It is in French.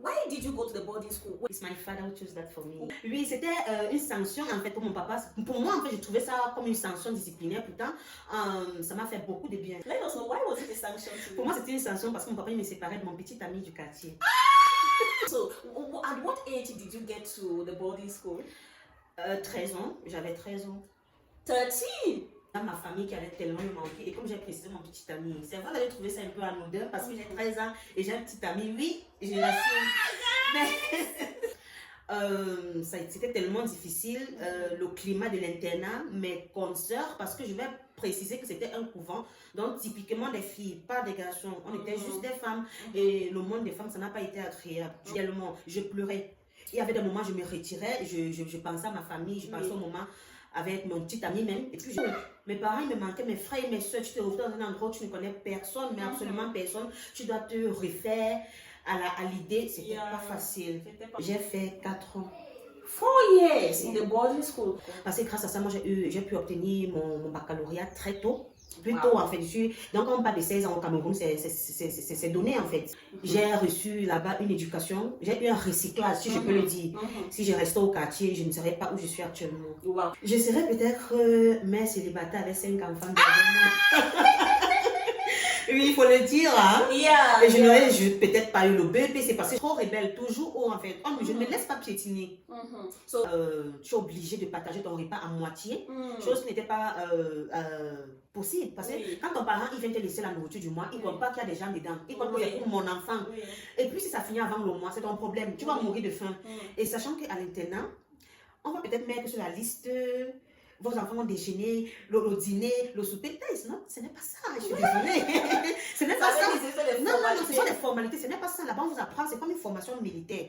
Why did you go to the boarding school? It's my father who chose that for me. Oui, c'était une sanction en fait pour mon papa. Pour moi, en fait, je trouvais ça comme une sanction disciplinaire. Pourtant, ça m'a fait beaucoup de bien. Let us know, why was it a sanction to you? Pour moi, c'était une sanction parce que mon papa il me séparait de mon petit ami du quartier. So, at what age did you get to the boarding school? 13 ans, j'avais 13 ans. 13. Ma famille qui allait tellement me manquer, et comme j'ai précisé mon petit ami, c'est vrai j'avais trouvé ça un peu anodin parce que j'ai 13 ans et j'ai un petit ami, oui, je l'assume. Mais c'était tellement difficile, le climat de l'internat, mes consoeurs, parce que je vais préciser que c'était un couvent, donc typiquement des filles, pas des garçons, on était juste des femmes, et le monde des femmes, ça n'a pas été agréable. Réellement, je pleurais. Il y avait des moments où je me retirais, je pensais à ma famille, je pensais au moment avec mon petit ami même, et puis mes parents ils me manquaient, mes frères et mes soeurs, tu te retrouves dans un endroit où tu ne connais personne, mais absolument personne, tu dois te refaire à l'idée, c'était pas facile. J'ai fait 4 ans. 4 years in the boarding school. Parce que grâce à ça, moi j'ai pu obtenir mon baccalauréat très tôt. Plus tôt en fait. Donc on parle de 16 ans au Cameroun, c'est donné en fait. J'ai reçu là-bas une éducation, j'ai eu un recyclage si je peux le dire. Si je restais au quartier, je ne serais pas où je suis actuellement. Wow. Je serais peut-être mère célibataire avec 5 enfants. Oui, il faut le dire. Hein? Yeah, et je n'aurais peut-être pas eu le BEP, c'est parce que je suis trop rebelle, toujours haut en fait. Je ne me laisse pas piétiner. So, tu es obligé de partager ton repas à moitié, chose qui n'était pas possible. Parce que quand ton parent il vient te laisser la nourriture du mois, il ne compte pas qu'il y a des gens dedans. Il compte que c'est pour mon enfant. Et puis si ça finit avant le mois, c'est ton problème. Tu vas mourir de faim. Et sachant qu'à l'internat, on va peut-être mettre sur la liste... Vos enfants vont déjeuner, le dîner, le souper. Non, ce n'est pas ça. Je suis désolée. Ce n'est pas ça. Non, ce sont des formalités. Ce n'est pas ça. Là-bas, on vous apprend. C'est comme une formation militaire.